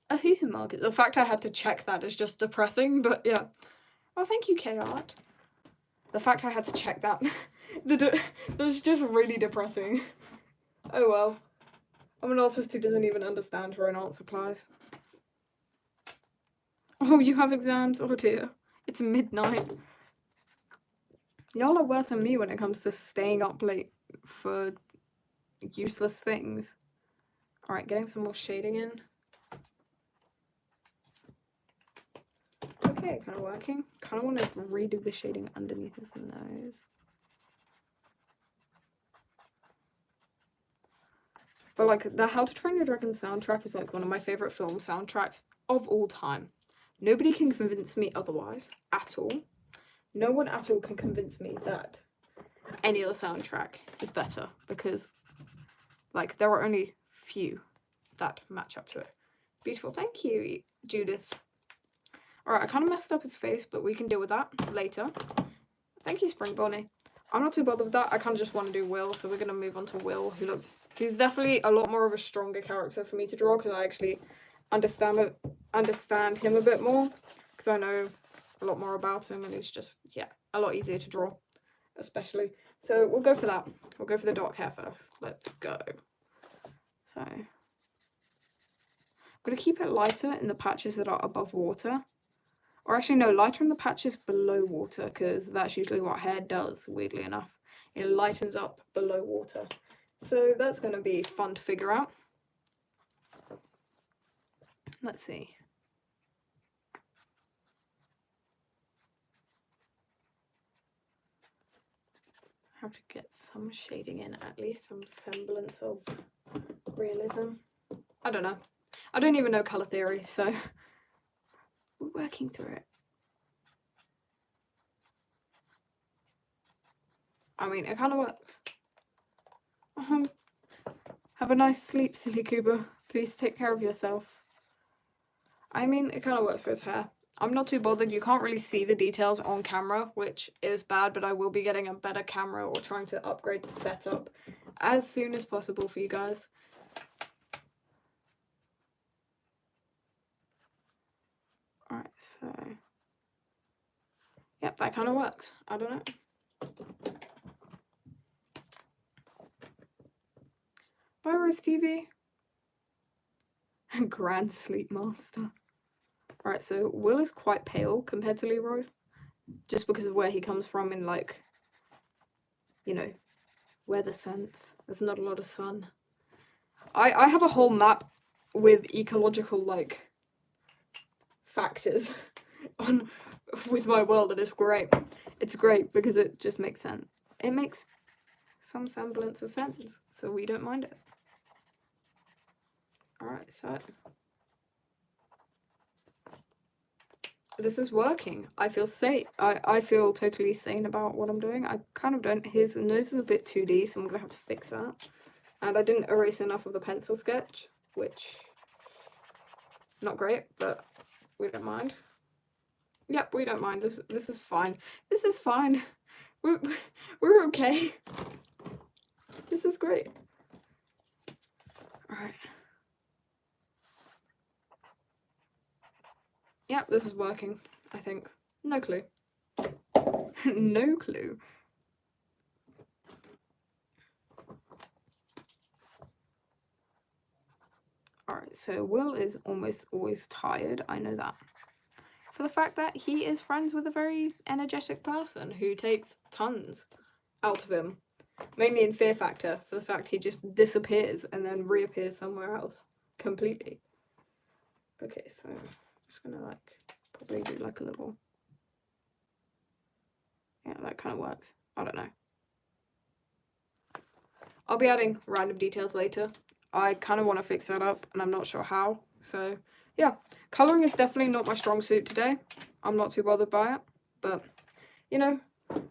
a hoo-hoo marker. The fact I had to check that is just depressing, but yeah. Oh, thank you, K-Art. The fact I had to check that, that's just really depressing. Oh well. I'm an artist who doesn't even understand her own art supplies. Oh, you have exams? Oh dear. It's midnight. Y'all are worse than me when it comes to staying up late for useless things. Alright, getting some more shading in. Okay, kind of working. Kind of want to redo the shading underneath his nose. But, like, the How to Train Your Dragon soundtrack is, like, one of my favourite film soundtracks of all time. Nobody can convince me otherwise at all. No one at all can convince me that any other soundtrack is better, because like there are only few that match up to it. Beautiful, thank you, Judith. Alright, I kind of messed up his face, but we can deal with that later. Thank you, Spring Bonnie. I'm not too bothered with that. I kind of just want to do Will, so we're going to move on to Will, he's definitely a lot more of a stronger character for me to draw, because I actually understand him a bit more, because I know a lot more about him, and he's just, yeah, a lot easier to draw, especially. So we'll go for that. We'll go for the dark hair first. Let's go. So I'm going to keep it lighter in the patches that are above water. Or actually, no, lighter in the patches below water, because that's usually what hair does, weirdly enough. It lightens up below water. So that's going to be fun to figure out. Let's see. Have to get some shading in, at least some semblance of realism. I don't know. I don't even know colour theory, so we're working through it. I mean, it kind of worked. Have a nice sleep, silly Cooper. Please take care of yourself. I mean, it kind of works for his hair. I'm not too bothered. You can't really see the details on camera, which is bad, but I will be getting a better camera or trying to upgrade the setup as soon as possible for you guys. Alright, so... yep, that kind of works. I don't know. Bye, Rose TV. Grand Sleep Master. Alright, so Will is quite pale compared to Leroy, just because of where he comes from in, like, you know, weather sense. There's not a lot of sun. I have a whole map with ecological, like, factors on with my world, and it's great. It's great because it just makes sense. It makes some semblance of sense, so we don't mind it. Alright, so this is working. I feel safe. I feel totally sane about what I'm doing. I kind of don't. His nose is a bit 2D, so I'm gonna have to fix that. And I didn't erase enough of the pencil sketch, which not great, but we don't mind. Yep, we don't mind. This is fine. This is fine. We're okay. This is great. Alright. Yep, this is working, I think. No clue. No clue. Alright, so Will is almost always tired, I know that. For the fact that he is friends with a very energetic person who takes tons out of him. Mainly in Fear Factor, for the fact he just disappears and then reappears somewhere else. Completely. Okay, so I'm just gonna like, probably do like a little... yeah, that kind of works. I don't know. I'll be adding random details later. I kind of want to fix that up, and I'm not sure how. So, yeah. Colouring is definitely not my strong suit today. I'm not too bothered by it. But, you know,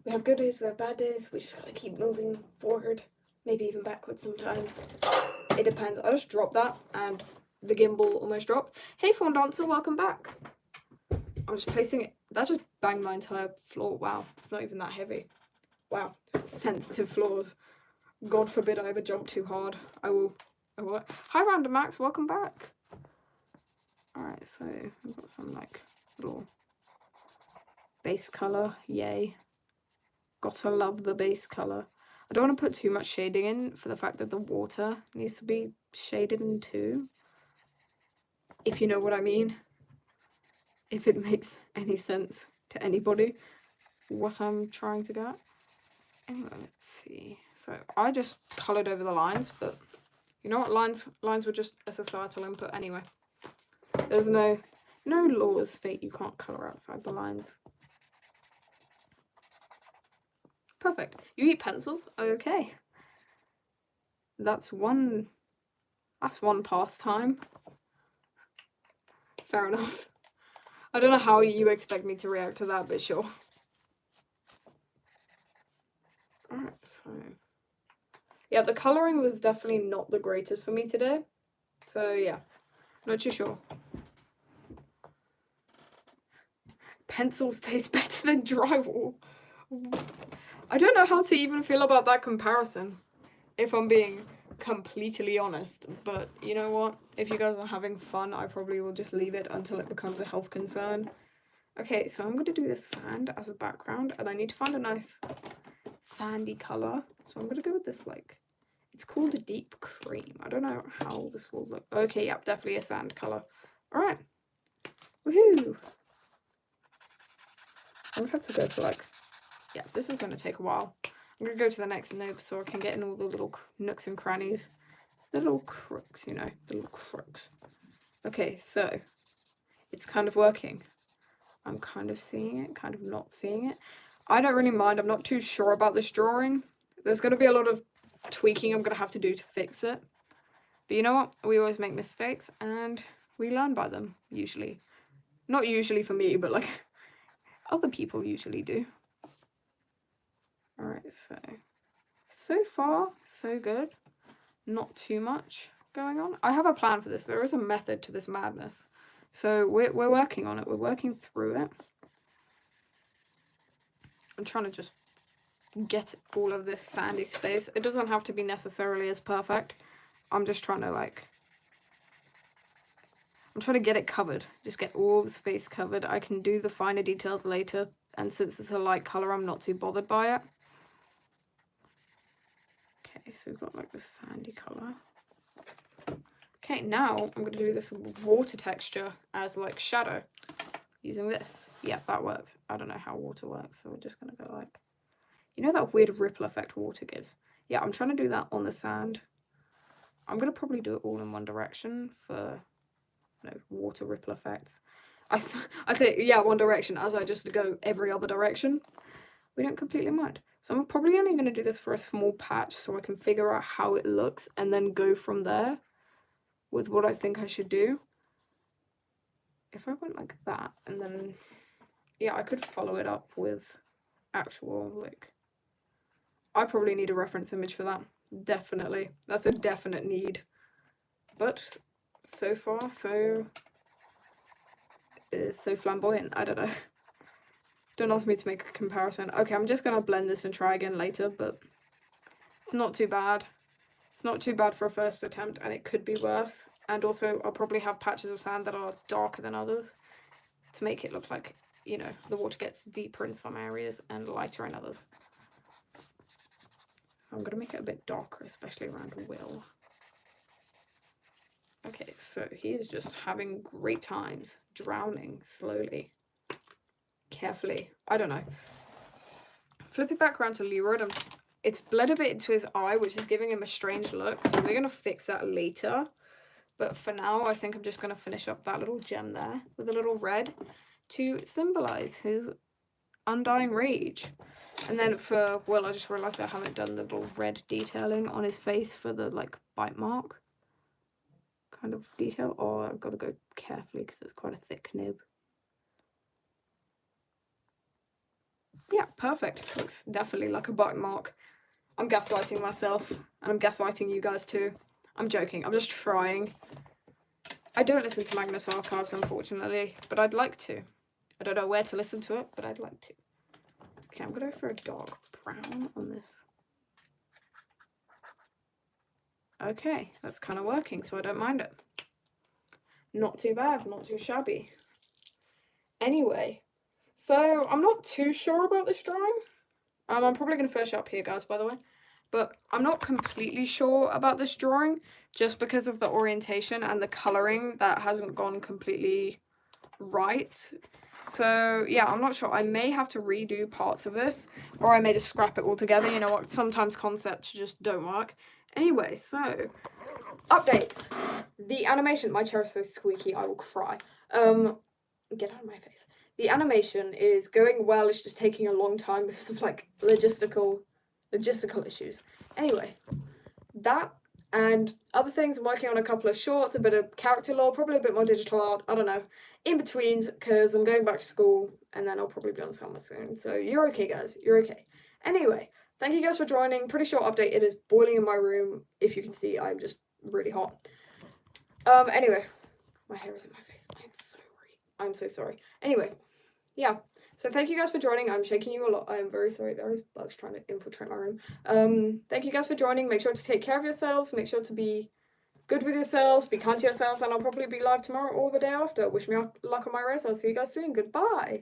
we have good days, we have bad days. We just gotta keep moving forward. Maybe even backwards sometimes. It depends. I just dropped that, and the gimbal almost dropped. Hey, Fawn Dancer, welcome back. I'm just placing it. That just banged my entire floor. Wow. It's not even that heavy. Wow. Sensitive floors. God forbid I ever jump too hard. I will. Hi, Random Max, welcome back. Alright, so we've got some like little base colour. Yay. Gotta love the base colour. I don't want to put too much shading in for the fact that the water needs to be shaded in too. If you know what I mean. If it makes any sense to anybody what I'm trying to get. Anyway, let's see. So I just coloured over the lines, but you know what? Lines were just a societal input anyway. There's no laws state you can't colour outside the lines. Perfect. You eat pencils? Okay. That's one pastime. Fair enough. I don't know how you expect me to react to that, but sure. Alright, so... yeah, the colouring was definitely not the greatest for me today. So, yeah. Not too sure. Pencils taste better than drywall. I don't know how to even feel about that comparison, if I'm being completely honest. But you know what? If you guys are having fun, I probably will just leave it until it becomes a health concern. Okay, so I'm going to do the sand as a background, and I need to find a nice sandy colour. So I'm going to go with this, like, it's called a deep cream. I don't know how this will look. Okay, yep, definitely a sand colour. Alright. Woohoo! I would have to go to, like, yeah, this is going to take a while. I'm going to go to the next nib so I can get in all the little nooks and crannies. The little crooks, you know, the little crooks. Okay, so it's kind of working. I'm kind of seeing it, kind of not seeing it. I don't really mind. I'm not too sure about this drawing. There's going to be a lot of tweaking I'm going to have to do to fix it. But you know what? We always make mistakes and we learn by them, usually. Not usually for me, but like other people usually do. Alright, so far, so good. Not too much going on. I have a plan for this. There is a method to this madness. So we're working on it. We're working through it. I'm trying to just get all of this sandy space. It doesn't have to be necessarily as perfect. I'm just trying to like... I'm trying to get it covered. Just get all the space covered. I can do the finer details later. And since it's a light colour, I'm not too bothered by it. Okay, so we've got like this sandy colour. Okay, now I'm going to do this water texture as like shadow using this. Yeah, that works. I don't know how water works, so we're just going to go like... you know that weird ripple effect water gives? Yeah, I'm trying to do that on the sand. I'm going to probably do it all in one direction for, you know, water ripple effects. I say, yeah, one direction as I just go every other direction. We don't completely mind. So I'm probably only going to do this for a small patch so I can figure out how it looks and then go from there with what I think I should do. If I went like that and then, yeah, I could follow it up with actual, like, I probably need a reference image for that. Definitely. That's a definite need. But so far, so flamboyant. I don't know. Don't ask me to make a comparison. Okay, I'm just going to blend this and try again later, but it's not too bad. It's not too bad for a first attempt, and it could be worse. And also, I'll probably have patches of sand that are darker than others to make it look like, you know, the water gets deeper in some areas and lighter in others. So I'm going to make it a bit darker, especially around Will. Okay, so he is just having great times, drowning slowly, carefully. I don't know. Flip it back around to Leroy. It's bled a bit into his eye, which is giving him a strange look, so we're going to fix that later. But for now, I think I'm just going to finish up that little gem there with a little red to symbolize his undying rage. And then for Will, I just realized I haven't done the little red detailing on his face for the, like, bite mark kind of detail. Oh, I've got to go carefully because it's quite a thick nib. Yeah, perfect. Looks definitely like a bite mark. I'm gaslighting myself, and I'm gaslighting you guys too. I'm joking. I'm just trying. I don't listen to Magnus Archives, unfortunately, but I'd like to. I don't know where to listen to it, but I'd like to. Okay, I'm going to go for a dark brown on this. Okay, that's kind of working, so I don't mind it. Not too bad, not too shabby. Anyway, so I'm not too sure about this drawing. I'm probably going to finish up here, guys, by the way. But I'm not completely sure about this drawing just because of the orientation and the colouring that hasn't gone completely right. So, yeah, I'm not sure. I may have to redo parts of this, or I may just scrap it all together. You know what? Sometimes concepts just don't work. Anyway, so, updates. The animation. My chair is so squeaky, I will cry. Get out of my face. The animation is going well. It's just taking a long time because of, like, logistical issues. Anyway, that And other things, I'm working on a couple of shorts, a bit of character lore, probably a bit more digital art, I don't know, in betweens, because I'm going back to school, and then I'll probably be on summer soon. So you're okay, guys, you're okay. Anyway, thank you guys for joining. Pretty short update. It is boiling in my room. If you can see, I'm just really hot. Anyway, my hair is in my face. I'm so sorry. Anyway, yeah. So thank you guys for joining. I'm shaking you a lot. I am very sorry. There is bugs trying to infiltrate my room. Thank you guys for joining. Make sure to take care of yourselves. Make sure to be good with yourselves. Be kind to yourselves. And I'll probably be live tomorrow or the day after. Wish me luck on my race. I'll see you guys soon. Goodbye.